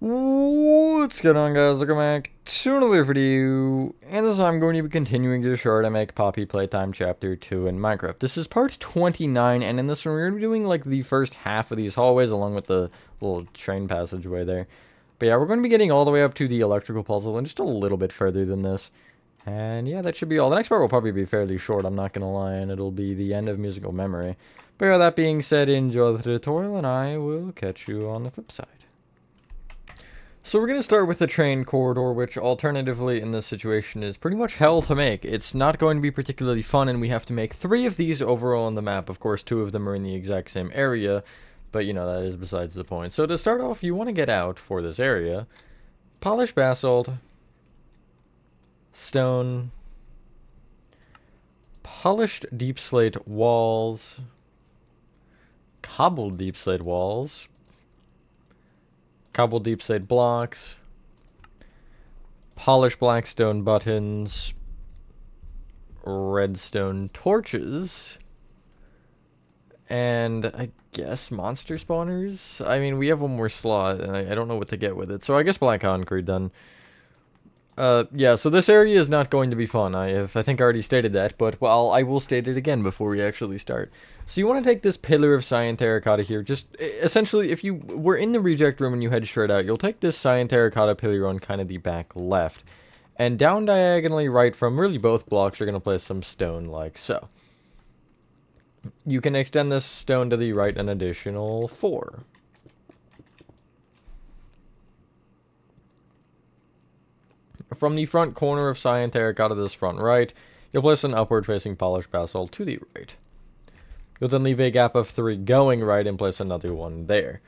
What's going on, guys? Welcome back to another video, and this time I'm going to be continuing to show how to make Poppy Playtime Chapter 2 in Minecraft. This is part 29, and in this one we're going to be doing like the first half of these hallways along with the little train passageway there. But yeah, we're going to be getting all the way up to the electrical puzzle and just a little bit further than this. And yeah, that should be all. The next part will probably be fairly short, I'm not going to lie, and it'll be the end of Musical Memory. But yeah, that being said, enjoy the tutorial, and I will catch you on the flip side. So we're going to start with the train corridor, which alternatively in this situation is pretty much hell to make. It's not going to be particularly fun, and we have to make 3 of these overall on the map. Of course, 2 of them are in the exact same area, but you know, that is besides the point. So to start off, you want to get out for this area. Polished basalt, stone, polished deep slate walls, cobbled deep slate walls, cobbled deep slate blocks, polished blackstone buttons, redstone torches, and I guess monster spawners? I mean, we have one more slot, and I don't know what to get with it, so I guess black concrete then. Yeah, so this area is not going to be fun. I think I already stated that, but well, I will state it again before we actually start. So you want to take this pillar of cyan terracotta here. Just essentially, if you were in the reject room and you head straight out, you'll take this cyan terracotta pillar on kind of the back left, and down diagonally right from really both blocks, you're going to place some stone like so. You can extend this stone to the right an additional 4. From the front corner of cyan terracotta to this front right, you'll place an upward-facing polished basalt to the right. You'll then leave a gap of 3 going right and place another one there.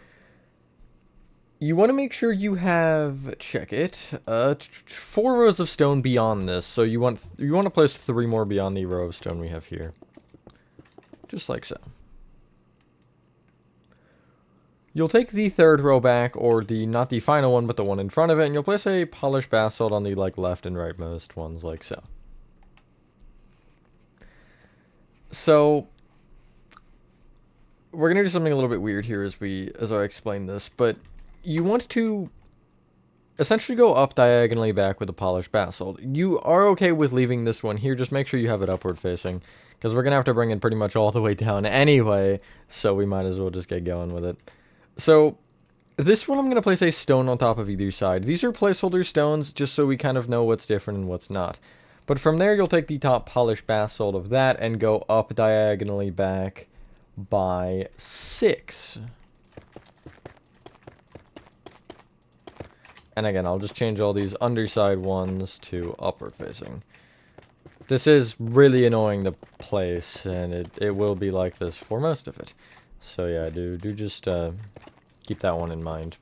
You want to make sure you have, check it, 4 rows of stone beyond this. So you want to place 3 more beyond the row of stone we have here. Just like so. You'll take the 3rd row back, or not the final one, but the one in front of it, and you'll place a polished basalt on the left and rightmost ones, like so. So, we're gonna do something a little bit weird here as I explain this, but you want to essentially go up diagonally back with a polished basalt. You are okay with leaving this one here, just make sure you have it upward facing, because we're gonna have to bring it pretty much all the way down anyway, so we might as well just get going with it. So, this one I'm going to place a stone on top of either side. These are placeholder stones, just so we kind of know what's different and what's not. But from there, you'll take the top polished basalt of that and go up diagonally back by 6. And again, I'll just change all these underside ones to upward facing. This is really annoying to place, and it will be like this for most of it. So yeah, do just keep that one in mind.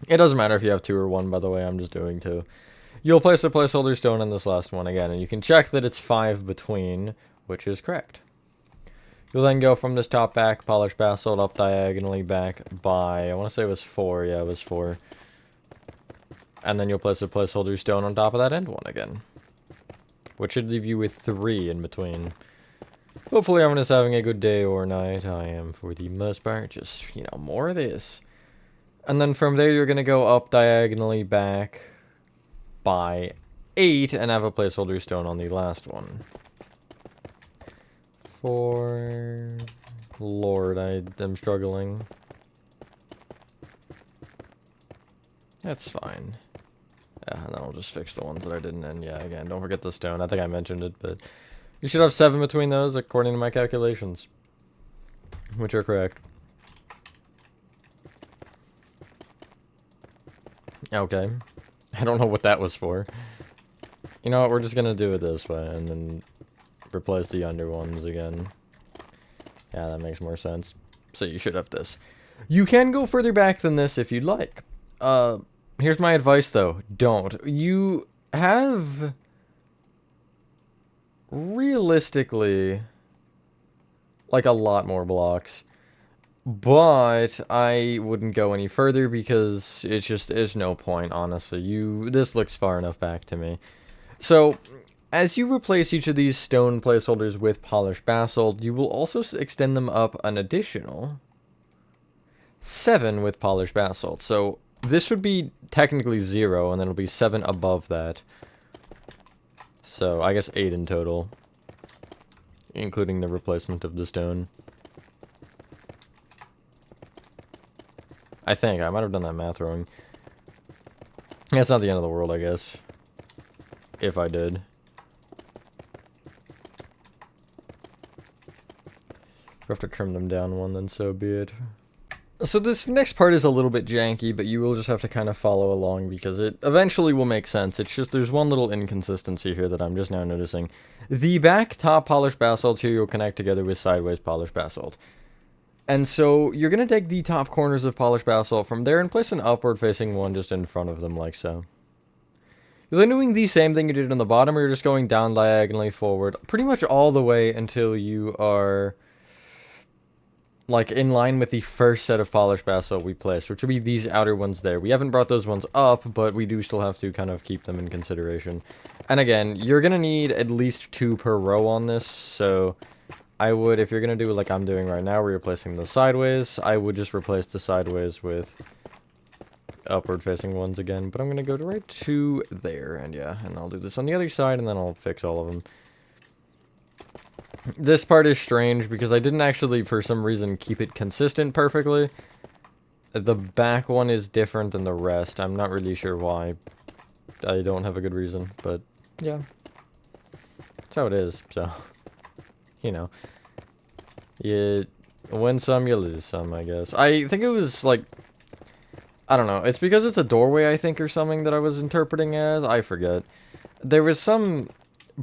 It doesn't matter if you have 2 or 1, by the way, I'm just doing 2. You'll place a placeholder stone on this last one again, and you can check that it's 5 between, which is correct. You'll then go from this top back, polished basalt up diagonally back by, I want to say it was 4, yeah, it was 4. And then you'll place a placeholder stone on top of that end one again, which should leave you with 3 in between. Hopefully everyone is having a good day or night. I am for the most part. Just, you know, more of this. And then from there you're going to go up diagonally back by 8 and have a placeholder stone on the last one. Lord, I am struggling. That's fine. Yeah, and then I'll just fix the ones that I didn't. And yeah, again, don't forget the stone. I think I mentioned it, but you should have 7 between those, according to my calculations, which are correct. Okay. I don't know what that was for. You know what, we're just gonna do it this way, and then replace the under ones again. Yeah, that makes more sense. So you should have this. You can go further back than this if you'd like. Here's my advice, though. Don't. You have realistically like a lot more blocks, but I wouldn't go any further because it's just, there's no point, honestly. This looks far enough back to me. So as you replace each of these stone placeholders with polished basalt, you will also extend them up an additional 7 with polished basalt. So this would be technically 0, and then it'll be 7 above that. So, I guess 8 in total, including the replacement of the stone. I think. I might have done that math wrong. That's not the end of the world, I guess. If I did. If I have to trim them down one, then so be it. So this next part is a little bit janky, but you will just have to kind of follow along because it eventually will make sense. It's just there's one little inconsistency here that I'm just now noticing. The back top polished basalt here you'll connect together with sideways polished basalt. And so you're going to take the top corners of polished basalt from there and place an upward facing one just in front of them like so. You're then doing the same thing you did on the bottom, or you're just going down diagonally forward pretty much all the way until you are like in line with the first set of polished basalt we placed, which would be these outer ones there. We haven't brought those ones up, but we do still have to kind of keep them in consideration. And again, you're going to need at least 2 per row on this, so I would, if you're going to do like I'm doing right now, where you're placing the sideways, I would just replace the sideways with upward facing ones again, but I'm going to go right to there, and yeah, and I'll do this on the other side, and then I'll fix all of them. This part is strange because I didn't actually, for some reason, keep it consistent perfectly. The back one is different than the rest. I'm not really sure why. I don't have a good reason, but yeah. That's how it is, so, you know. You win some, you lose some, I guess. I think it was, like, I don't know. It's because it's a doorway, I think, or something that I was interpreting as. I forget. There was some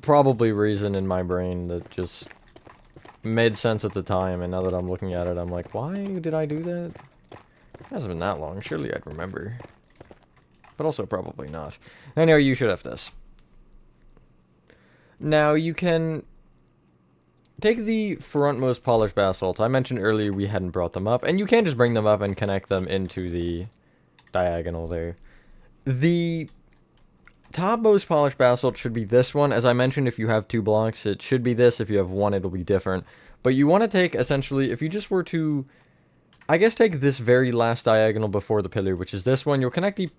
probably reason in my brain that just made sense at the time, and now that I'm looking at it, I'm like, why did I do that? It hasn't been that long. Surely I'd remember. But also probably not. Anyway, you should have this. Now, you can take the frontmost polished basalt. I mentioned earlier we hadn't brought them up, and you can just bring them up and connect them into the diagonal there. The topmost polished basalt should be this one. As I mentioned, if you have 2 blocks, it should be this. If you have 1, it'll be different. But you want to take, essentially, if you just were to, I guess, take this very last diagonal before the pillar, which is this one, you'll connect the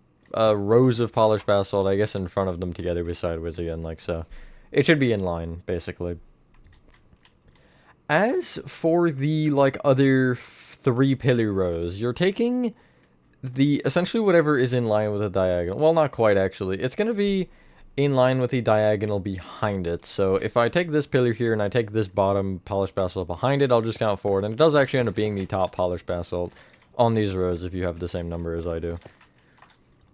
rows of polished basalt, I guess, in front of them together with sideways again, like so. It should be in line, basically. As for the, like, other 3 pillar rows, you're taking the, essentially whatever is in line with the diagonal. Well, not quite, actually. It's going to be in line with the diagonal behind it. So if I take this pillar here and I take this bottom polished basalt behind it, I'll just count forward. And it does actually end up being the top polished basalt on these rows if you have the same number as I do.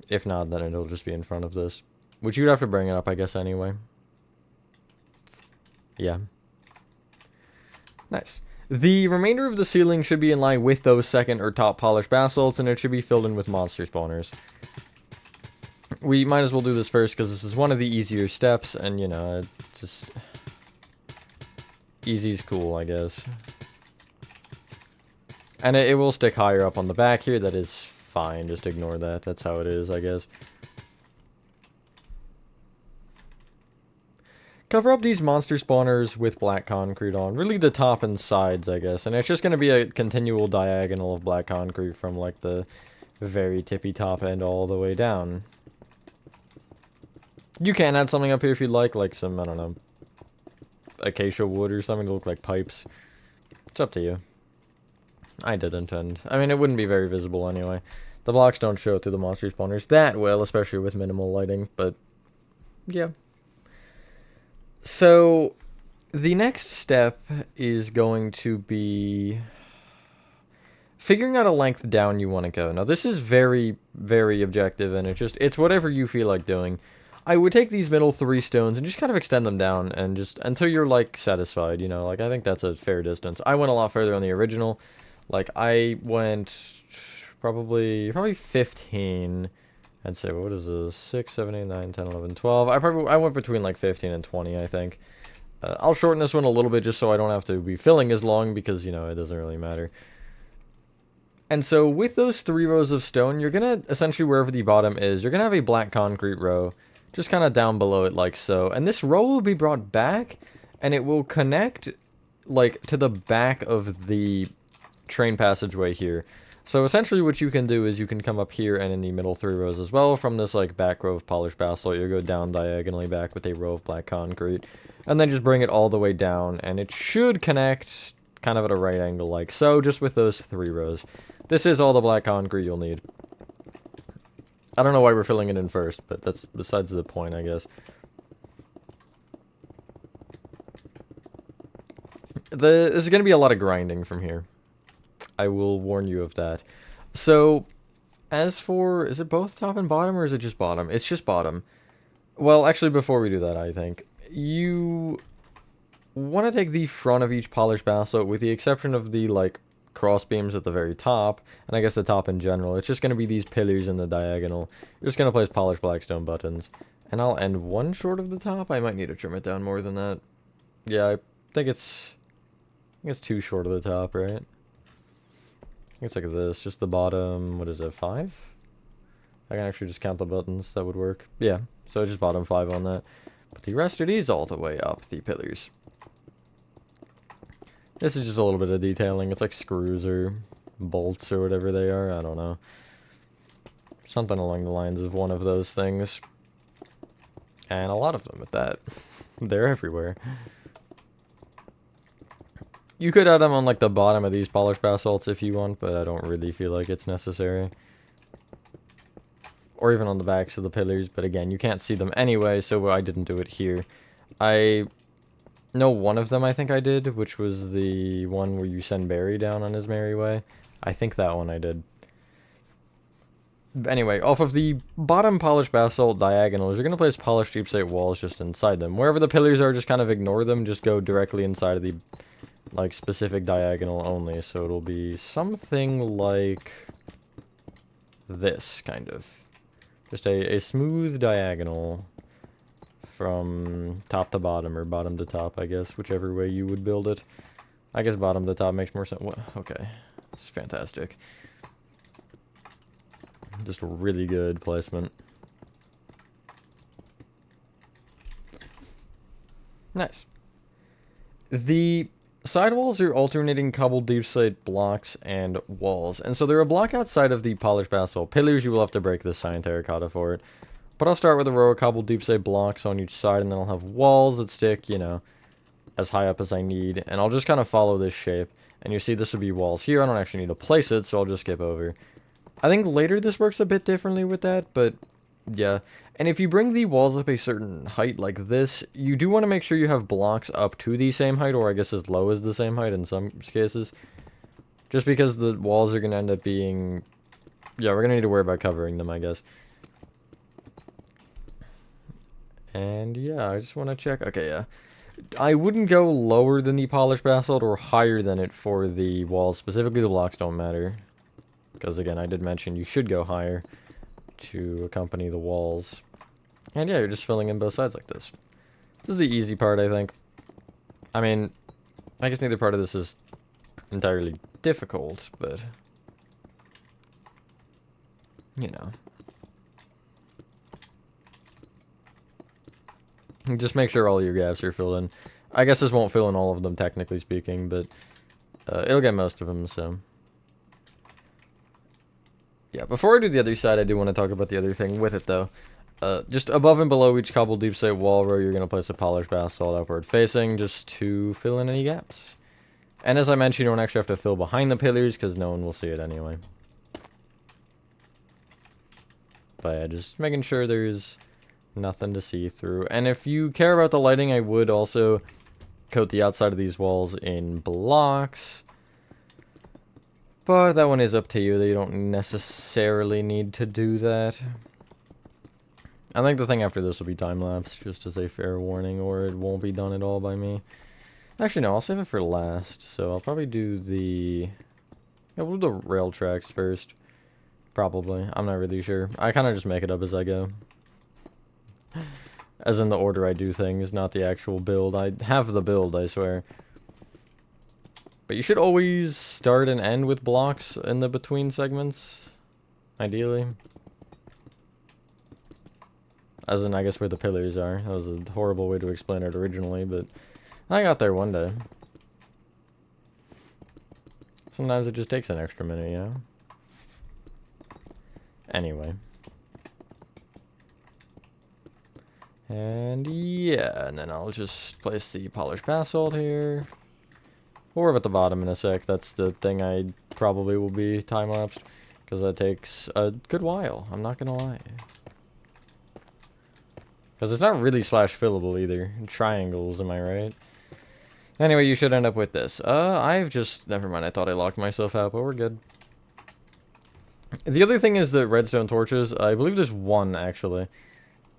If not, then it'll just be in front of this. Which you'd have to bring it up, I guess, anyway. Yeah. Nice. The remainder of the ceiling should be in line with those second or top polished basalts, and it should be filled in with monster spawners. We might as well do this first, because this is one of the easier steps, and, you know, it's just easy's cool, I guess. And it will stick higher up on the back here. That is fine. Just ignore that. That's how it is, I guess. Cover up these monster spawners with black concrete on. Really the top and sides, I guess. And it's just going to be a continual diagonal of black concrete from, like, the very tippy top end all the way down. You can add something up here if you'd like some, I don't know, acacia wood or something to look like pipes. It's up to you. I didn't, and I mean, it wouldn't be very visible anyway. The blocks don't show through the monster spawners that well, especially with minimal lighting, but yeah. So, the next step is going to be figuring out a length down you want to go. Now, this is very, very objective, and it's whatever you feel like doing. I would take these middle 3 stones and just kind of extend them down, and just until you're, like, satisfied, you know? Like, I think that's a fair distance. I went a lot further on the original. Like, I went probably 15... I'd say, what is this? 6, 7, 8, 9, 10, 11, 12. I went between like 15 and 20, I think. I'll shorten this one a little bit just so I don't have to be filling as long because, you know, it doesn't really matter. And so with those 3 rows of stone, you're going to, essentially wherever the bottom is, you're going to have a black concrete row just kind of down below it like so. And this row will be brought back and it will connect like to the back of the train passageway here. So essentially what you can do is you can come up here and in the middle 3 rows as well from this like back row of polished basalt, you go down diagonally back with a row of black concrete, and then just bring it all the way down, and it should connect kind of at a right angle like so, just with those 3 rows. This is all the black concrete you'll need. I don't know why we're filling it in first, but that's besides the point, I guess. There's going to be a lot of grinding from here. I will warn you of that. So, as for... Is it both top and bottom, or is it just bottom? It's just bottom. Well, actually, before we do that, I think, you want to take the front of each polished basalt, with the exception of the, like, cross beams at the very top, and I guess the top in general. It's just going to be these pillars in the diagonal. You're just going to place polished blackstone buttons. And I'll end one short of the top. I might need to trim it down more than that. Yeah, I think it's too short of the top, right? I think it's like this, just the bottom, what is it, 5? I can actually just count the buttons, that would work. Yeah, so just bottom 5 on that. But the rest of these all the way up, the pillars. This is just a little bit of detailing. It's like screws or bolts or whatever they are, I don't know. Something along the lines of one of those things. And a lot of them at that. They're everywhere. You could add them on like the bottom of these polished basalts if you want, but I don't really feel like it's necessary. Or even on the backs of the pillars, but again, you can't see them anyway, so I didn't do it here. I know one of them I think I did, which was the one where you send Barry down on his merry way. I think that one I did. Anyway, off of the bottom polished basalt diagonals, you're going to place polished deep-slate walls just inside them. Wherever the pillars are, just kind of ignore them, just go directly inside of the like specific diagonal only. So it'll be something like this, kind of. Just a smooth diagonal from top to bottom, or bottom to top, I guess, whichever way you would build it. I guess bottom to top makes more sense. Okay, that's fantastic. Just a really good placement. Nice. The sidewalls are alternating cobbled deep slate blocks and walls, and so they're a block outside of the polished basalt pillars. You will have to break this cyan terracotta for it. But I'll start with a row of cobbled deep slate blocks on each side, and then I'll have walls that stick, you know, as high up as I need, and I'll just kind of follow this shape. And you see this would be walls here. I don't actually need to place it, so I'll just skip over. I think later this works a bit differently with that, but yeah. And if you bring the walls up a certain height like this, you do want to make sure you have blocks up to the same height, or I guess as low as the same height in some cases. Just because the walls are going to end up being... Yeah, we're going to need to worry about covering them, I guess. And yeah, I just want to check. Okay, yeah. I wouldn't go lower than the polished basalt or higher than it for the walls. Specifically, the blocks don't matter. Because again, I did mention you should go higher to accompany the walls. And yeah, you're just filling in both sides like this. This is the easy part, I think. I mean, I guess neither part of this is entirely difficult, but... You know. Just make sure all your gaps are filled in. I guess this won't fill in all of them, technically speaking, but it'll get most of them, so... Yeah, before I do the other side, I do want to talk about the other thing with it, though. Just above and below each cobbled deep slate wall row, you're going to place a polished basalt upward facing, just to fill in any gaps. And as I mentioned, you don't actually have to fill behind the pillars, because no one will see it anyway. But yeah, just making sure there's nothing to see through. And if you care about the lighting, I would also coat the outside of these walls in blocks. But that one is up to you. You don't necessarily need to do that. I think the thing after this will be time-lapse, just as a fair warning, or it won't be done at all by me. Actually, no, I'll save it for last. So I'll probably do the... Yeah, we'll do the rail tracks first. Probably. I'm not really sure. I kind of just make it up as I go. As in the order I do things, not the actual build. I have the build, I swear. But you should always start and end with blocks in the between segments, ideally. As in, I guess, where the pillars are. That was a horrible way to explain it originally, but I got there one day. Sometimes it just takes an extra minute, you know? Anyway. And yeah, and then I'll just place the polished basalt here. We'll worry about the bottom in a sec. That's the thing I probably will be time-lapsed, because that takes a good while, I'm not gonna lie. Because it's not really slash fillable either. Triangles, am I right? Anyway, you should end up with this. I've just... Never mind, I thought I locked myself out, but we're good. The other thing is the redstone torches. I believe there's one, actually.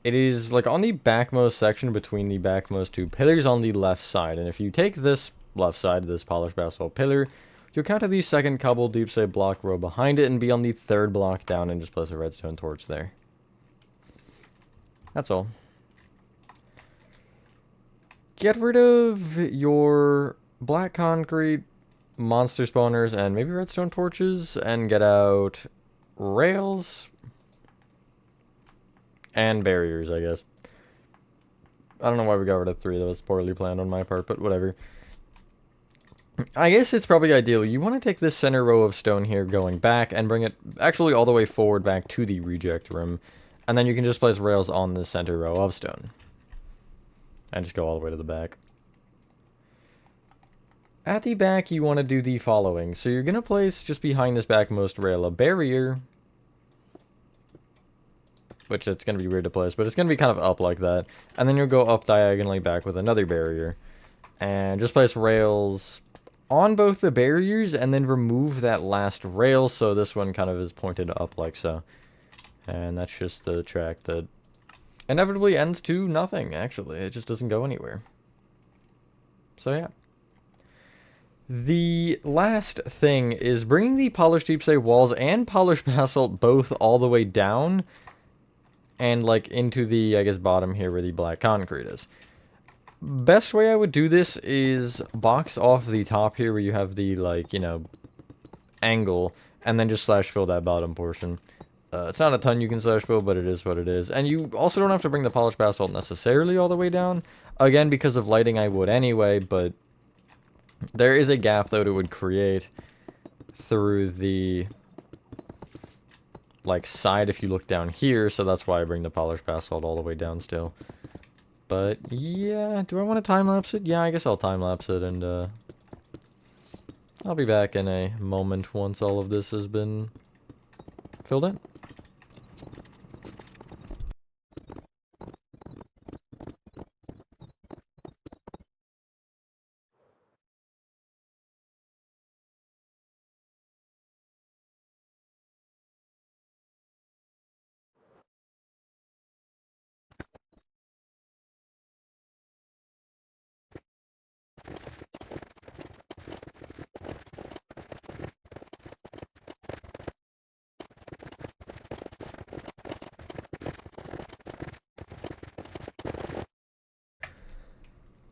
It is, like, on the backmost section between the backmost two pillars on the left side. And if you take this left side, this polished basalt pillar, you'll counter the second cobble deep say block row behind it and be on the third block down and just place a redstone torch there. That's all. Get rid of your black concrete, monster spawners, and maybe redstone torches, and get out rails and barriers, I guess. I don't know why we got rid of 3, that was poorly planned on my part, but whatever. I guess it's probably ideal. You want to take this center row of stone here going back and bring it actually all the way forward back to the reject room. And then you can just place rails on the center row of stone. And just go all the way to the back. At the back, you want to do the following. So you're going to place, just behind this backmost rail, a barrier. Which it's going to be weird to place, but it's going to be kind of up like that. And then you'll go up diagonally back with another barrier. And just place rails on both the barriers, and then remove that last rail, so this one kind of is pointed up like so. And that's just the track that inevitably ends to nothing, actually. It just doesn't go anywhere. So yeah. The last thing is bringing the polished deep say walls and polished basalt both all the way down and like into the, I guess, bottom here where the black concrete is. Best way I would do this is box off the top here where you have the, like, you know, angle, and then just slash fill that bottom portion. It's not a ton you can slash fill, but it is what it is. And you also don't have to bring the polished basalt necessarily all the way down. Again, because of lighting I would anyway, but there is a gap that it would create through the, like, side if you look down here, so that's why I bring the polished basalt all the way down still. But yeah, do I want to time-lapse it? Yeah, I guess I'll time-lapse it, and I'll be back in a moment once all of this has been filled in.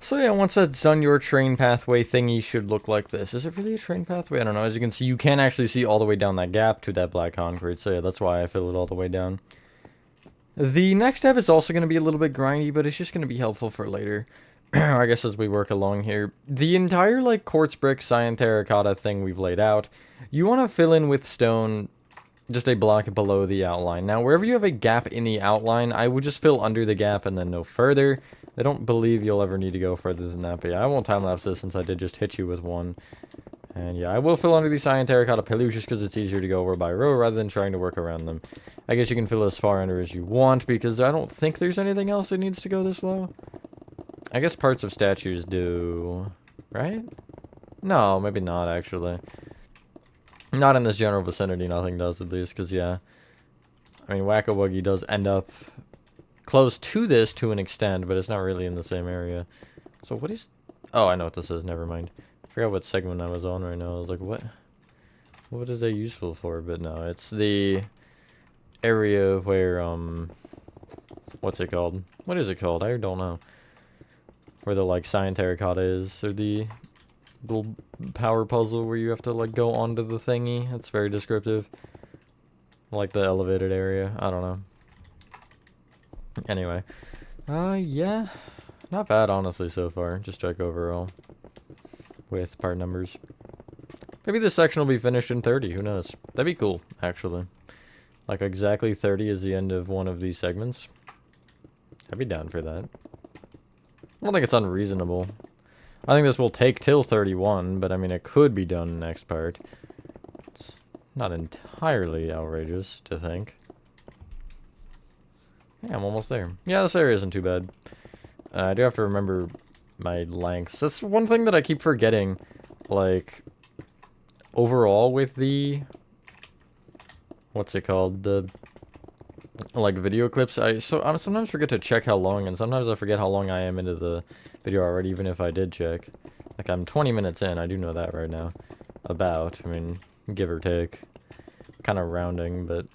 So yeah, once that's done, your train pathway thingy should look like this. Is it really a train pathway? I don't know. As you can see, you can actually see all the way down that gap to that black concrete. So yeah, that's why I fill it all the way down. The next step is also going to be a little bit grindy, but it's just going to be helpful for later. I guess as we work along here. The entire, like, quartz brick, cyan terracotta thing we've laid out, you want to fill in with stone just a block below the outline. Now, wherever you have a gap in the outline, I would just fill under the gap and then no further. I don't believe you'll ever need to go further than that, but yeah, I won't time-lapse this since I did just hit you with one. And yeah, I will fill under the cyan terracotta pillars just because it's easier to go over by row rather than trying to work around them. I guess you can fill as far under as you want because I don't think there's anything else that needs to go this low. I guess parts of statues do, right? No, maybe not, actually. Not in this general vicinity, nothing does at least, because yeah. I mean, Wacka Wuggy does end up close to this to an extent, but it's not really in the same area. So what is... Oh, I know what this is, never mind. I forgot what segment I was on right now. I was like, what? What is that useful for? But no, it's the area where, what's it called? What is it called? I don't know. Where the, like, cyan terracotta is, or the little power puzzle where you have to, like, go onto the thingy. That's very descriptive. Like the elevated area. I don't know. Anyway. Yeah. Not bad, honestly, so far. Just check overall. With part numbers. Maybe this section will be finished in 30. Who knows? That'd be cool, actually. Like exactly 30 is the end of one of these segments. I'd be down for that. I don't think it's unreasonable. I think this will take till 31, but I mean, it could be done next part. It's not entirely outrageous to think. Yeah, I'm almost there. Yeah, this area isn't too bad. I do have to remember my lengths. That's one thing that I keep forgetting. Like, overall with the... What's it called? The... Like, video clips. I sometimes forget to check how long, and sometimes I forget how long I am into the video already, even if I did check. Like, I'm 20 minutes in. I do know that right now. About. I mean, give or take. Kind of rounding, but...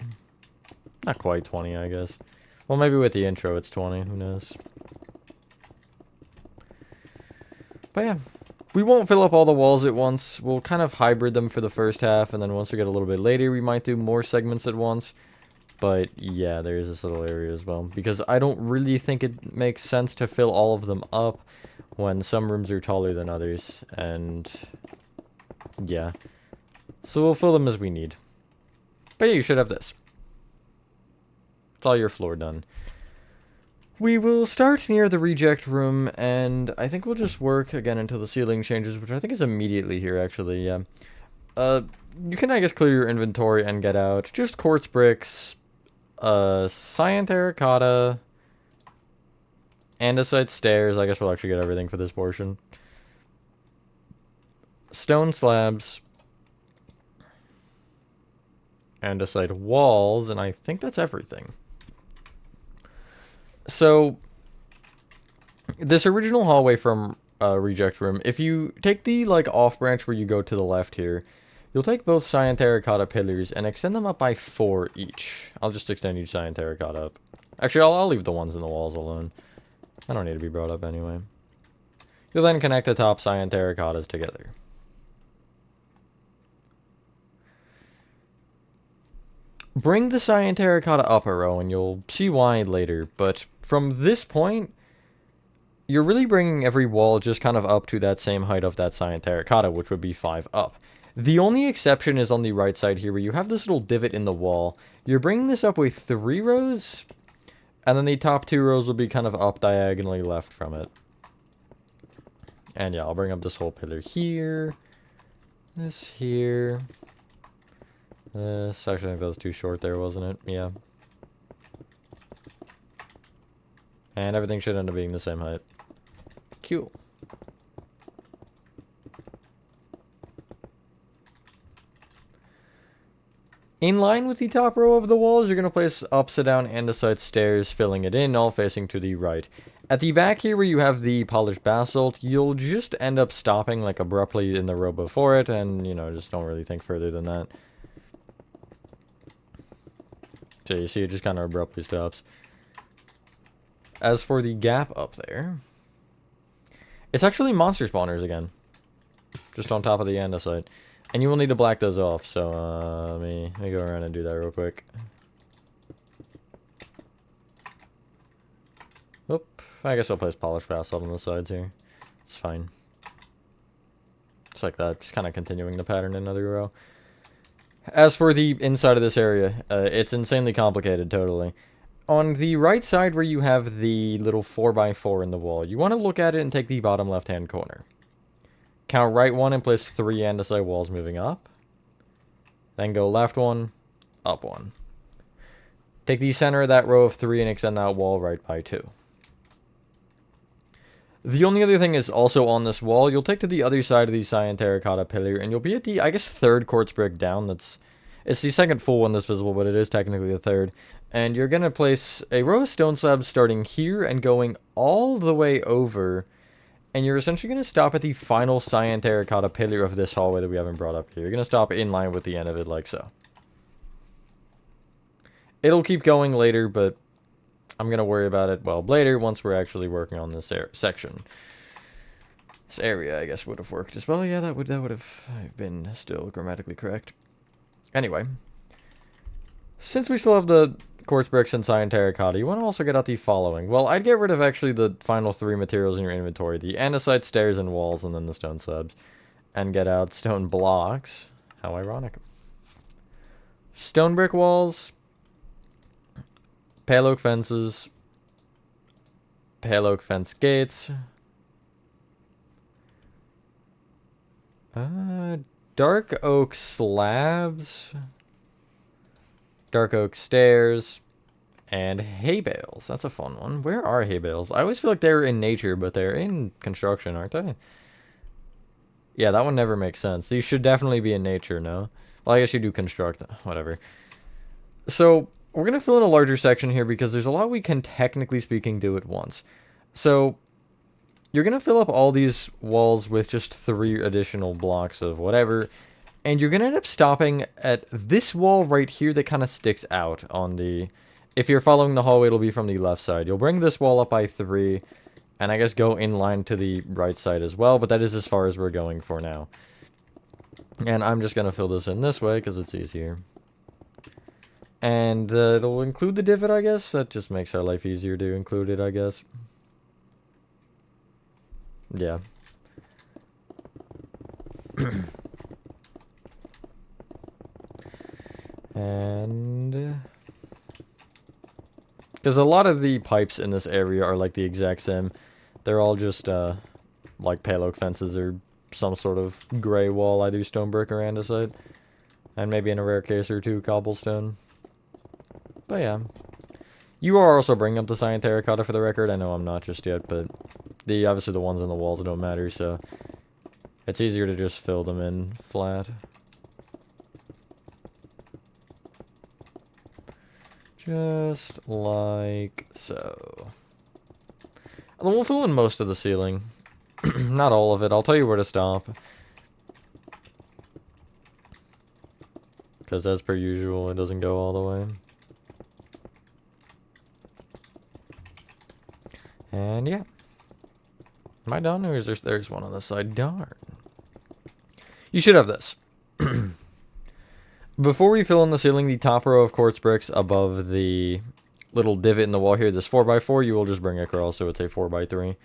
Not quite 20, I guess. Well, maybe with the intro it's 20. Who knows? But yeah, we won't fill up all the walls at once. We'll kind of hybrid them for the first half, and then once we get a little bit later, we might do more segments at once. But yeah, there's this little area as well, because I don't really think it makes sense to fill all of them up when some rooms are taller than others, and yeah. So we'll fill them as we need. But yeah, you should have this. It's all your floor done. We will start near the reject room, and I think we'll just work again until the ceiling changes, which I think is immediately here, actually, yeah. You can, I guess, clear your inventory and get out. Just quartz bricks, cyan terracotta, andesite stairs. I guess we'll actually get everything for this portion. Stone slabs, andesite walls, and I think that's everything. So, this original hallway from Reject Room, if you take the, like, off-branch where you go to the left here, you'll take both cyan terracotta pillars and extend them up by 4 each. I'll just extend each cyan terracotta up. Actually, I'll leave the ones in the walls alone. I don't need to be brought up anyway. You'll then connect the top cyan terracottas together. Bring the cyan terracotta up a row, and you'll see why later, but from this point, you're really bringing every wall just kind of up to that same height of that cyan terracotta, which would be 5 up. The only exception is on the right side here, where you have this little divot in the wall. You're bringing this up with 3 rows, and then the top 2 rows will be kind of up diagonally left from it. And yeah, I'll bring up this whole pillar here, this here. Actually, I think that was too short there, wasn't it? Yeah. And everything should end up being the same height. Cool. In line with the top row of the walls, you're going to place upside down andesite stairs, filling it in, all facing to the right. At the back here where you have the polished basalt, you'll just end up stopping like abruptly in the row before it, and, you know, just don't really think further than that. So you see it just kind of abruptly stops. As for the gap up there, it's actually monster spawners again. Just on top of the andesite. And you will need to black those off, so let me go around and do that real quick. Oop, I guess I'll place polished basalt on the sides here. It's fine. Just like that, just kind of continuing the pattern in another row. As for the inside of this area, it's insanely complicated, totally. On the right side where you have the little 4x4 in the wall, you want to look at it and take the bottom left-hand corner. Count right 1 and place 3 andesite walls moving up. Then go left 1, up 1. Take the center of that row of 3 and extend that wall right by 2. The only other thing is also on this wall, you'll take to the other side of the cyan terracotta pillar, and you'll be at the, I guess, 3rd quartz brick down. It's the 2nd full one that's visible, but it is technically the 3rd. And you're going to place a row of stone slabs starting here and going all the way over. And you're essentially going to stop at the final cyan terracotta pillar of this hallway that we haven't brought up here. You're going to stop in line with the end of it, like so. It'll keep going later, but I'm going to worry about it, well, later, once we're actually working on this section. This area, I guess, would have worked as well. Yeah, that would have been still grammatically correct. Anyway. Since we still have the quartz bricks and cyan terracotta, you want to also get out the following. Well, I'd get rid of actually the final 3 materials in your inventory. The andesite, stairs, and walls, and then the stone slabs. And get out stone blocks. How ironic. Stone brick walls. Pale oak fences. Pale oak fence gates. Dark oak slabs. Dark oak stairs. And hay bales. That's a fun one. Where are hay bales? I always feel like they're in nature, but they're in construction, aren't they? Yeah, that one never makes sense. These should definitely be in nature, no? Well, I guess you do construct. Whatever. So, we're going to fill in a larger section here because there's a lot we can, technically speaking, do at once. So, you're going to fill up all these walls with just 3 additional blocks of whatever. And you're going to end up stopping at this wall right here that kind of sticks out on the... If you're following the hallway, it'll be from the left side. You'll bring this wall up by 3, and I guess go in line to the right side as well, but that is as far as we're going for now. And I'm just going to fill this in this way, because it's easier. And it'll include the divot, I guess. That just makes our life easier to include it, I guess. Yeah. And... because a lot of the pipes in this area are like the exact same. They're all just, like pale oak fences or some sort of gray wall. I do stone brick or andesite. And maybe in a rare case or 2, cobblestone. But yeah. You are also bringing up the cyan terracotta for the record. I know I'm not just yet, but obviously the ones on the walls don't matter, so it's easier to just fill them in flat. Just like so. And then we'll fill in most of the ceiling. Not all of it. I'll tell you where to stop. Because as per usual, it doesn't go all the way. And yeah. Am I done? Or is there's one on this side? Darn. You should have this. Before we fill in the ceiling, the top row of quartz bricks above the little divot in the wall here, this 4x4, you will just bring across, so it's a 4x3.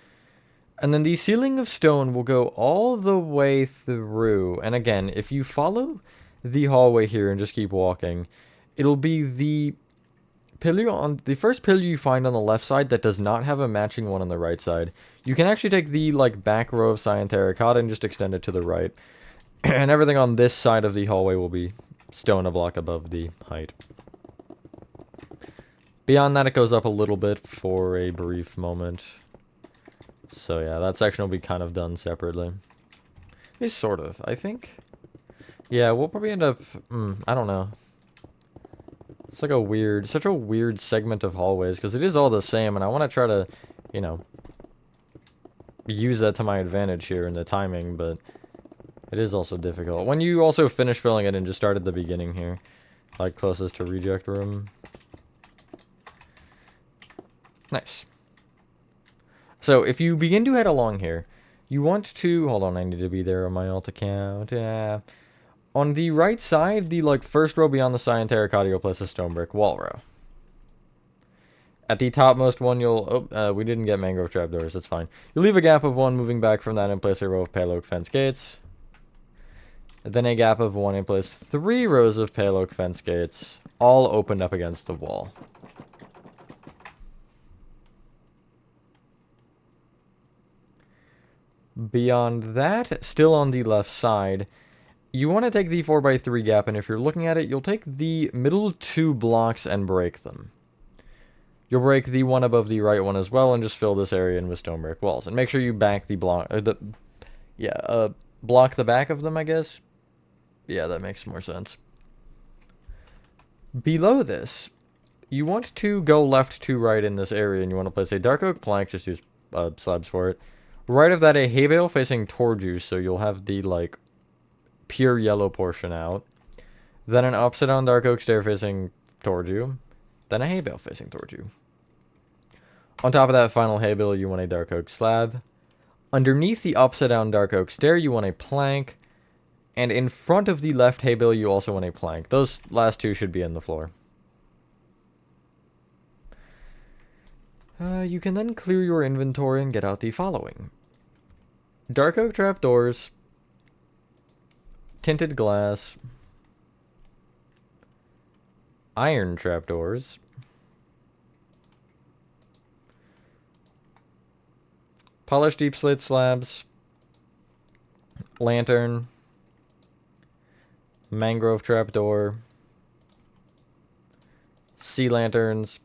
And then the ceiling of stone will go all the way through. And again, if you follow the hallway here and just keep walking, it'll be the pillar on the first pillar you find on the left side that does not have a matching one on the right side. You can actually take the like back row of cyan terracotta and just extend it to the right. And everything on this side of the hallway will be stone a block above the height. Beyond that, it goes up a little bit for a brief moment. So yeah, that section will be kind of done separately. It's sort of, I think. Yeah, we'll probably end up, I don't know. It's like such a weird segment of hallways, because it is all the same, and I want to try to, you know, use that to my advantage here in the timing, but it is also difficult. When you also finish filling it and just start at the beginning here, like closest to reject room. Nice. So if you begin to head along here, you want to, hold on, I need to be there on my alt account. Yeah. On the right side, the like first row beyond the cyan terracotta, you'll place a stone brick wall row. At the topmost one, we didn't get mangrove trapdoors, that's fine. You'll leave a gap of 1 moving back from that and place a row of pale oak fence gates. And then a gap of 1 and place 3 rows of pale oak fence gates, all opened up against the wall. Beyond that, still on the left side, you want to take the 4x3 gap, and if you're looking at it, you'll take the middle 2 blocks and break them. You'll break the one above the right one as well, and just fill this area in with stone brick walls. And make sure you back the block, block the back of them, I guess. Yeah, that makes more sense. Below this, you want to go left to right in this area, and you want to place a dark oak plank, just use slabs for it. Right of that, a hay bale facing toward you, so you'll have the, like, pure yellow portion out. Then an upside down dark oak stair facing toward you. Then a hay bale facing toward you. On top of that final hay bale, you want a dark oak slab. Underneath the upside down dark oak stair, you want a plank. And in front of the left hay bale, you also want a plank. Those last 2 should be in the floor. You can then clear your inventory and get out the following. Dark oak trapdoors. Tinted glass. Iron trapdoors. polished deep slate slabs, lantern, mangrove trapdoor, sea lanterns,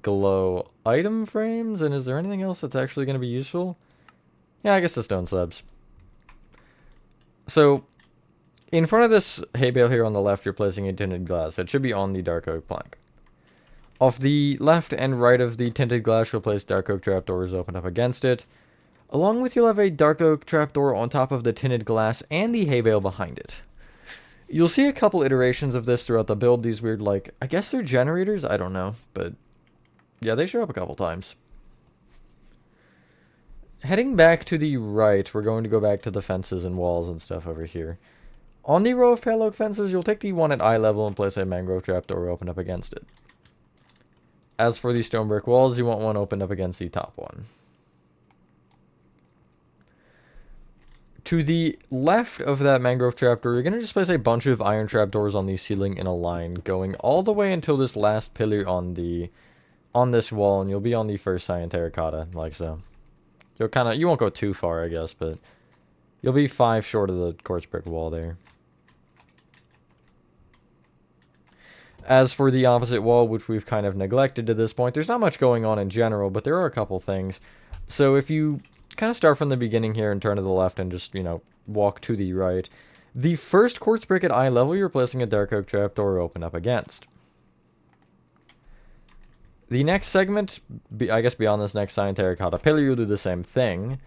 glow item frames, and is there anything else that's actually going to be useful? Yeah, I guess the stone slabs. So, in front of this hay bale here on the left, you're placing a tinted glass. It should be on the dark oak plank. Off the left and right of the tinted glass, you'll place dark oak trapdoors open up against it. Along with, you'll have a dark oak trapdoor on top of the tinted glass and the hay bale behind it. You'll see a couple iterations of this throughout the build. These weird, like, I guess they're generators? I don't know, but yeah, they show up a couple times. Heading back to the right, we're going to go back to the fences and walls and stuff over here. On the row of pale oak fences, you'll take the one at eye level and place a mangrove trapdoor open up against it. As for the stone brick walls, you want one opened up against the top one. To the left of that mangrove trapdoor, you're going to just place a bunch of iron trapdoors on the ceiling in a line, going all the way until this last pillar on this wall, and you'll be on the first cyan terracotta, like so. You won't go too far, I guess, but you'll be 5 short of the quartz brick wall there. As for the opposite wall, which we've kind of neglected to this point, there's not much going on in general, but there are a couple things. So if you kind of start from the beginning here and turn to the left and just, you know, walk to the right, the first quartz brick at eye level, you're placing a dark oak trapdoor open up against. The next segment, I guess beyond this next cyan terracotta pillar, you'll do the same thing.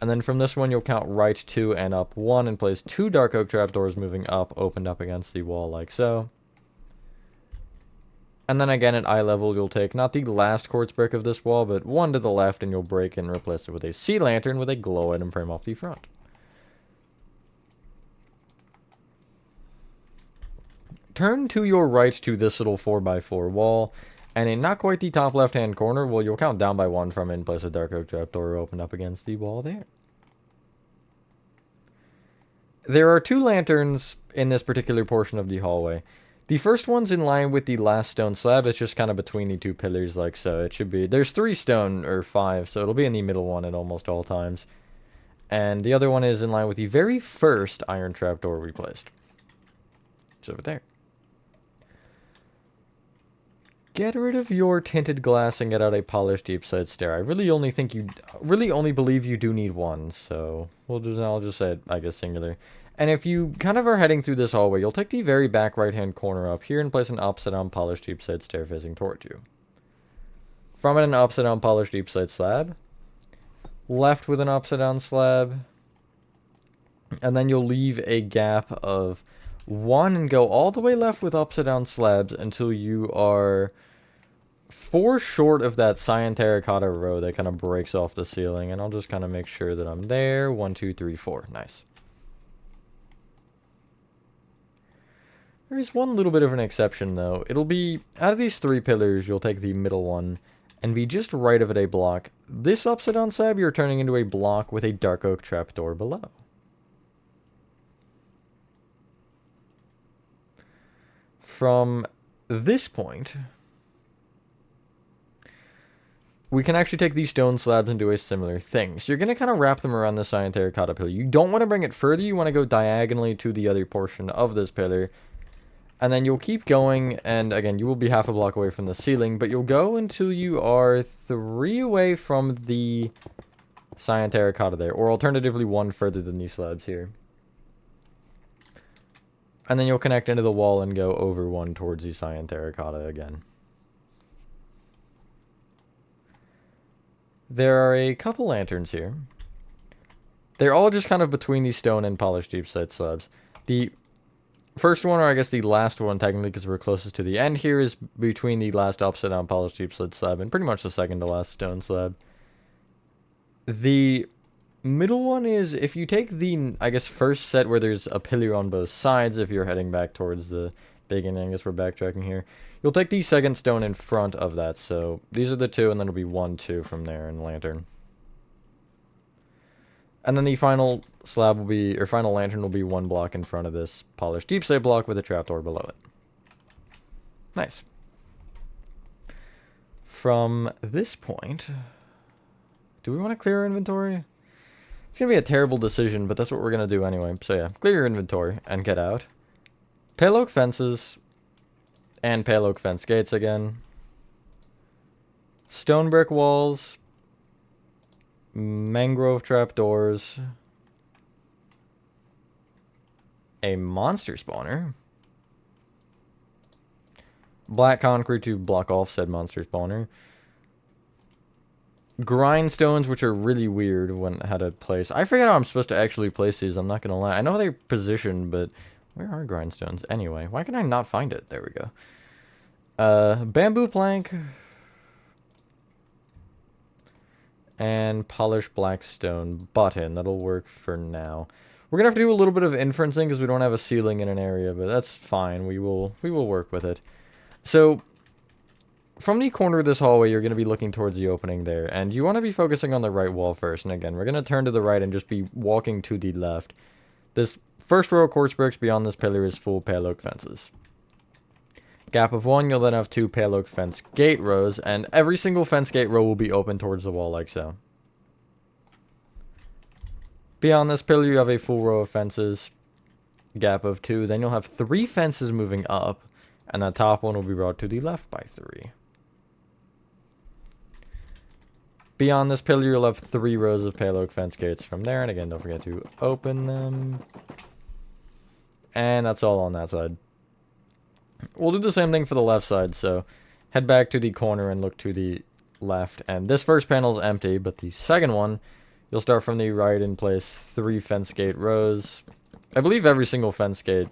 And then from this one, you'll count right 2 and up 1 and place 2 dark oak trapdoors moving up, opened up against the wall like so. And then again at eye level, you'll take not the last quartz brick of this wall, but one to the left, and you'll break and replace it with a sea lantern with a glow item frame off the front. Turn to your right to this little 4x4 wall, and in not quite the top left-hand corner, well, you'll count down by 1 from it and place a dark oak trapdoor open up against the wall there. There are 2 lanterns in this particular portion of the hallway. The first one's in line with the last stone slab. It's just kind of between the 2 pillars like so. It should be, there's 3 stone, or 5, so it'll be in the middle one at almost all times. And the other one is in line with the very first iron trapdoor we placed. It's over there. Get rid of your tinted glass and get out a polished deep slate stair. I really only believe you do need one, so I'll just say it, I guess, singular. And if you kind of are heading through this hallway, you'll take the very back right-hand corner up here and place an upside-down polished deep slate stair facing towards you. From it, an upside-down polished deep slate slab. Left with an upside-down slab. And then you'll leave a gap of 1 and go all the way left with upside-down slabs until you are 4 short of that cyan terracotta row that kind of breaks off the ceiling. And I'll just kind of make sure that I'm there. 1, 2, 3, 4. Nice. There is one little bit of an exception, though. It'll be, out of these 3 pillars, you'll take the middle one and be just right of it a block. This upside-down slab, you're turning into a block with a dark oak trapdoor below. From this point, we can actually take these stone slabs and do a similar thing. So you're going to kind of wrap them around the cyan terracotta pillar. You don't want to bring it further. You want to go diagonally to the other portion of this pillar. And then you'll keep going, and again, you will be half a block away from the ceiling, but you'll go until you are 3 away from the cyan terracotta there, or alternatively 1 further than these slabs here. And then you'll connect into the wall and go over 1 towards the cyan terracotta again. There are a couple lanterns here. They're all just kind of between the stone and polished deep slate slabs. The first one, or I guess the last one technically because we're closest to the end here, is between the last upside down polished deep slate slab and pretty much the second to last stone slab. The middle one is, if you take the, I guess, first set where there's a pillar on both sides, if you're heading back towards the beginning, I guess we're backtracking here, you'll take the second stone in front of that. So these are the 2, and then it'll be 1, 2 from there in lantern. And then the final slab will be, or final lantern will be 1 block in front of this polished deep slate block with a trapdoor below it. Nice. From this point Do we want to clear our inventory? It's going to be a terrible decision, but that's what we're going to do anyway. So yeah, clear your inventory and get out. Pale oak fences. And pale oak fence gates again. Stone brick walls. Mangrove trapdoors. A monster spawner. Black concrete to block off said monster spawner. Grindstones, which are really weird when how to place. I forget how I'm supposed to actually place these, I'm not gonna lie. I know how they're positioned, but where are grindstones anyway? Why can I not find it? There we go. Bamboo plank. And polished black stone button. That'll work for now. We're gonna have to do a little bit of inferencing because we don't have a ceiling in an area, but that's fine. We will work with it. So from the corner of this hallway, you're going to be looking towards the opening there, and you want to be focusing on the right wall first. And again, we're going to turn to the right and just be walking to the left. This first row of quartz bricks beyond this pillar is full pale oak fences. Gap of 1, you'll then have 2 pale oak fence gate rows, and every single fence gate row will be open towards the wall like so. Beyond this pillar, you have a full row of fences. Gap of 2, then you'll have 3 fences moving up, and that top one will be brought to the left by 3. Beyond this pillar, you'll have 3 rows of pale oak fence gates from there, and again, don't forget to open them. And that's all on that side. We'll do the same thing for the left side, so head back to the corner and look to the left. And this first panel is empty, but the second one, you'll start from the right and place 3 fence gate rows. I believe every single fence gate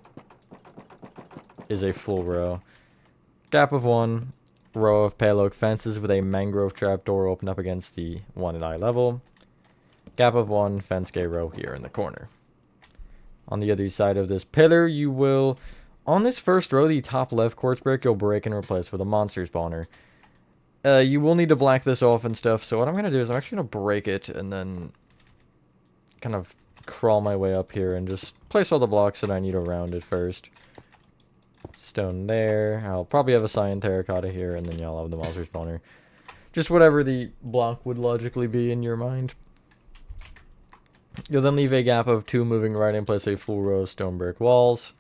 is a full row. Gap of 1, row of pale oak fences with a mangrove trapdoor open up against the one at eye level. Gap of 1, fence gate row here in the corner. On the other side of this pillar, you will, on this first row, the top left quartz brick, you'll break and replace with a monster spawner. You will need to black this off and stuff, so what I'm going to do is I'm actually going to break it and then kind of crawl my way up here and just place all the blocks that I need around it first. Stone there. I'll probably have a cyan terracotta here, and then y'all have the monster spawner. Just whatever the block would logically be in your mind. You'll then leave a gap of 2 moving right and place a full row of stone brick walls.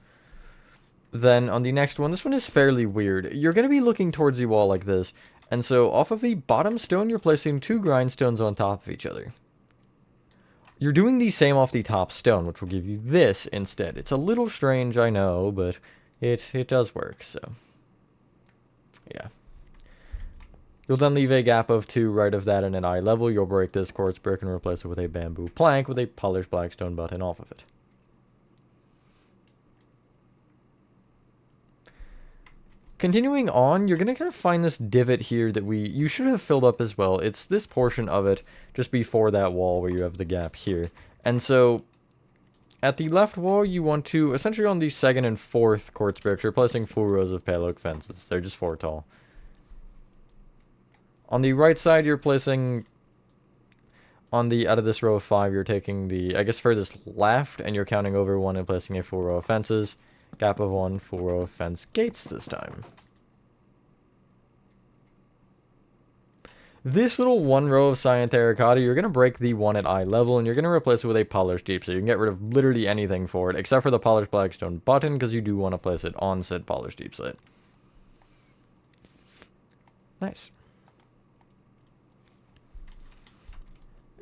Then on the next one, this one is fairly weird. You're going to be looking towards the wall like this, and so off of the bottom stone, you're placing 2 grindstones on top of each other. You're doing the same off the top stone, which will give you this instead. It's a little strange, I know, but it does work, so yeah. You'll then leave a gap of 2 right of that and at eye level. You'll break this quartz brick and replace it with a bamboo plank with a polished black stone button off of it. Continuing on, you're going to kind of find this divot here that you should have filled up as well. It's this portion of it just before that wall where you have the gap here. And so at the left wall, you want to, essentially on the second and fourth quartz bricks, you're placing full rows of pale oak fences. They're just 4 tall. On the right side, you're placing, out of this row of 5, you're taking the, I guess furthest left, and you're counting over 1 and placing a full row of fences. Gap of 1, full row of fence gates this time. This little 1 row of cyan terracotta, you're going to break the 1 at eye level, and you're going to replace it with a polished deep slate. You can get rid of literally anything for it, except for the polished blackstone button, because you do want to place it on said polished deep slate. Nice.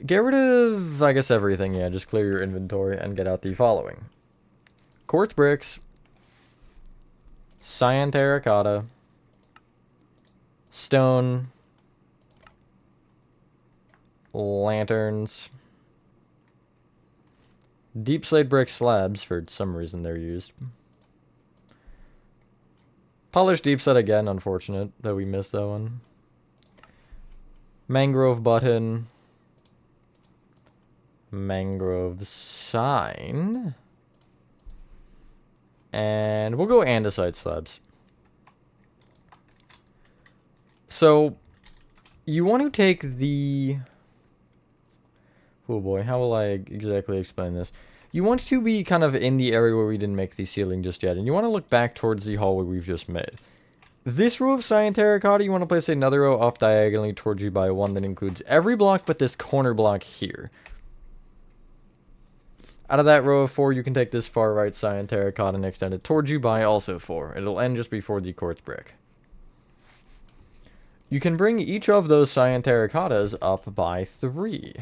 Get rid of, I guess, everything. Yeah, just clear your inventory and get out the following. Quartz bricks. Cyan terracotta. Stone. Lanterns. Deep slate brick slabs, for some reason they're used. Polished deep slate again, unfortunate that we missed that one. Mangrove button. Mangrove sign. And we'll go andesite slabs. So, you want to take the... Oh boy, how will I exactly explain this? You want to be kind of in the area where we didn't make the ceiling just yet, and you want to look back towards the hallway we've just made. This row of cyan terracotta, you want to place another row up diagonally towards you by one that includes every block but this corner block here. Out of that row of 4, you can take this far right cyan terracotta and extend it towards you by also 4. It'll end just before the quartz brick. You can bring each of those cyan terracottas up by 3.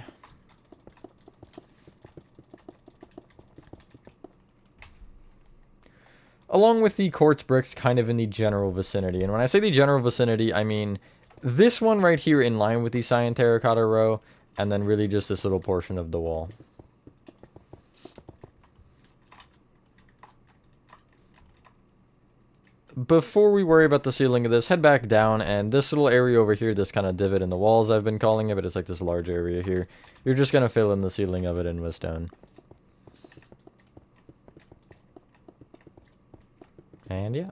Along with the quartz bricks kind of in the general vicinity. And when I say the general vicinity, I mean this one right here in line with the cyan terracotta row, and then really just this little portion of the wall. Before we worry about the ceiling of this, head back down, and this little area over here, this kind of divot in the walls I've been calling it, but it's like this large area here. You're just going to fill in the ceiling of it in with stone. And yeah.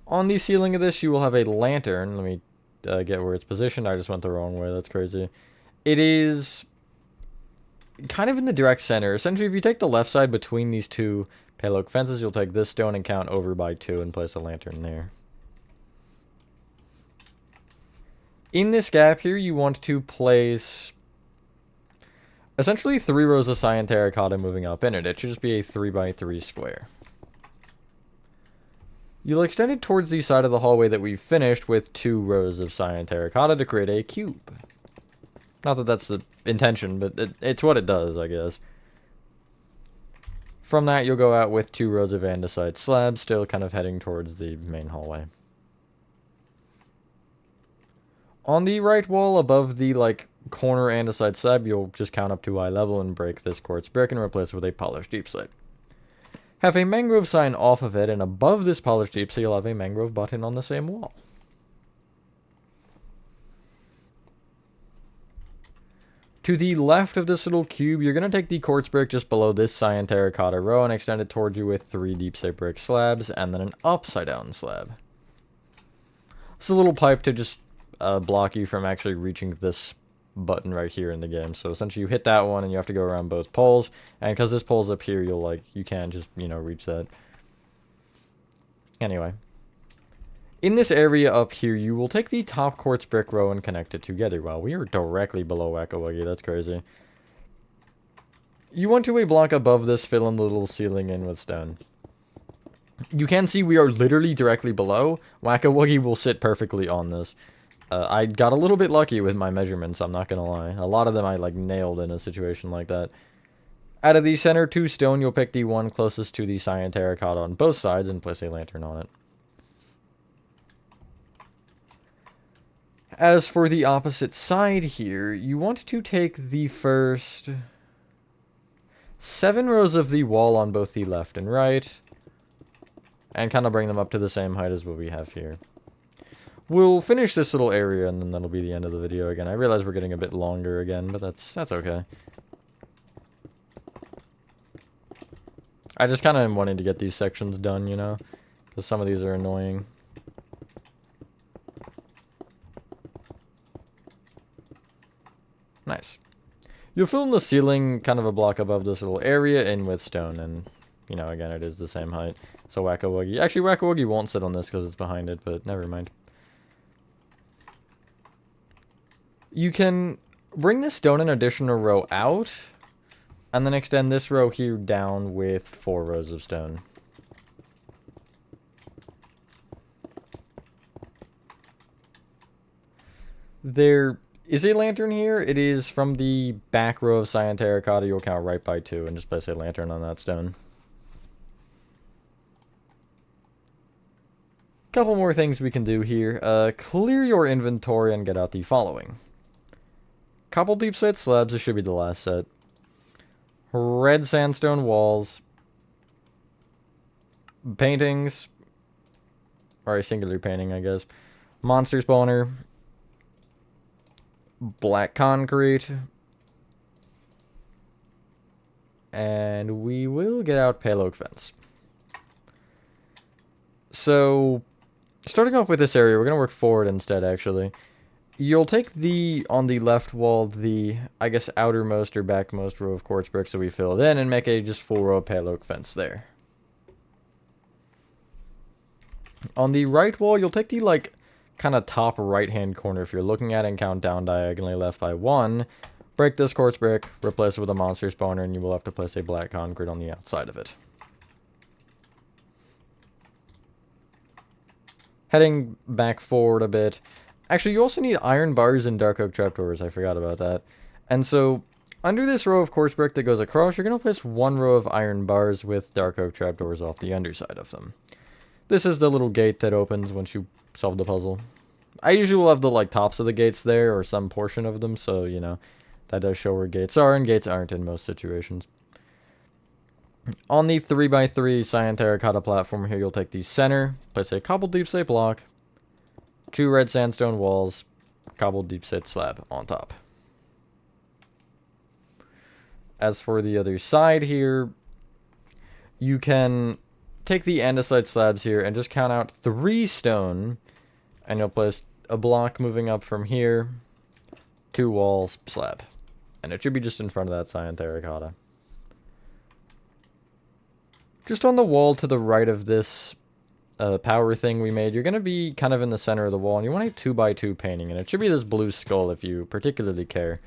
On the ceiling of this, you will have a lantern. Let me get where it's positioned. I just went the wrong way. That's crazy. It is kind of in the direct center. Essentially, if you take the left side between these two pale oak fences, you'll take this stone and count over by 2 and place a lantern there. In this gap here, you want to place essentially 3 rows of cyan terracotta moving up in it. It should just be a 3 by 3 square. You'll extend it towards the side of the hallway that we've finished with 2 rows of cyan terracotta to create a cube. Not that that's the intention, but it's what it does, I guess. From that, you'll go out with 2 rows of andesite slabs, still kind of heading towards the main hallway. On the right wall, above the, corner andesite slab, you'll just count up to eye level and break this quartz brick and replace it with a polished deep slate. Have a mangrove sign off of it, and above this polished deep slate, you'll have a mangrove button on the same wall. To the left of this little cube, you're going to take the quartz brick just below this cyan terracotta row and extend it towards you with 3 deep slate brick slabs and then an upside down slab. It's a little pipe to just block you from actually reaching this button right here in the game. So essentially you hit that one and you have to go around both poles, and because this pole's up here, you can't just, reach that. Anyway. In this area up here, you will take the top quartz brick row and connect it together. Wow, we are directly below Wacka Wuggy. That's crazy. You want to a block above this, fill in the little ceiling in with stone. You can see we are literally directly below. Wacka Wuggy will sit perfectly on this. I got a little bit lucky with my measurements, I'm not gonna lie. A lot of them I, nailed in a situation like that. Out of the center 2 stone, you'll pick the one closest to the cyan terracotta on both sides and place a lantern on it. As for the opposite side here, you want to take the first 7 rows of the wall on both the left and right, and kind of bring them up to the same height as what we have here. We'll finish this little area, and then that'll be the end of the video again. I realize we're getting a bit longer again, but that's okay. I just kind of am wanting to get these sections done, because some of these are annoying. Nice. You'll fill in the ceiling kind of a block above this little area in with stone, and, again, it is the same height. So Wacka Wuggy. Actually, Wacka Wuggy won't sit on this because it's behind it, but never mind. You can bring this stone an additional row out, and then extend this row here down with 4 rows of stone. There is a lantern here. It is from the back row of cyan terracotta. You'll count right by 2 and just place a lantern on that stone. Couple more things we can do here. Clear your inventory and get out the following. Couple deep slate slabs. This should be the last set. Red sandstone walls. Paintings. Or a singular painting, I guess. Monster spawner. Black concrete. And we will get out pale oak fence. So, starting off with this area, we're going to work forward instead, actually. You'll take on the left wall, I guess, outermost or backmost row of quartz bricks that we filled in and make a just full row of pale oak fence there. On the right wall, you'll take the, like, kind of top right-hand corner if you're looking at it and count down diagonally left by 1. Break this quartz brick, replace it with a monster spawner, and you will have to place a black concrete on the outside of it. Heading back forward a bit. Actually, you also need iron bars and dark oak trapdoors. I forgot about that. And so, under this row of quartz brick that goes across, you're going to place 1 row of iron bars with dark oak trapdoors off the underside of them. This is the little gate that opens once you solve the puzzle. I usually will have the, like, tops of the gates there, or some portion of them, so, you know, that does show where gates are, and gates aren't in most situations. On the 3x3 cyan terracotta platform here, you'll take the center, place a cobbled deep slate block, 2 red sandstone walls, cobbled deep slate slab on top. As for the other side here, you can take the andesite slabs here and just count out 3 stone, and you'll place a block moving up from here, 2 walls, slab. And it should be just in front of that cyan terracotta. Just on the wall to the right of this power thing we made, you're going to be kind of in the center of the wall, and you want a 2x2 painting, and it should be this blue skull if you particularly care.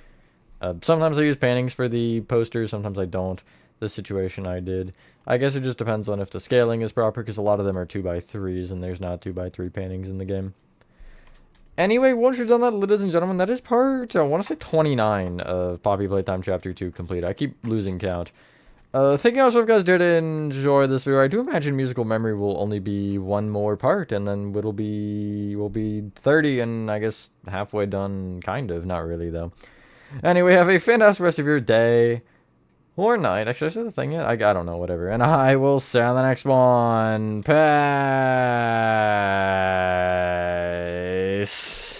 Sometimes I use paintings for the posters, sometimes I don't. This situation I did. I guess it just depends on if the scaling is proper, because a lot of them are 2x3s, and there's not 2x3 paintings in the game. Anyway, once you're done that, ladies and gentlemen, that is part, I want to say 29 of Poppy Playtime Chapter 2 complete. I keep losing count. Thank you all so if you guys did enjoy this video. I do imagine musical memory will only be 1 more part, and then we'll be 30, and I guess halfway done, kind of, not really though. Anyway, have a fantastic rest of your day or night. Actually, I said the thing yet? I don't know, whatever. And I will see you on the next one. Peace.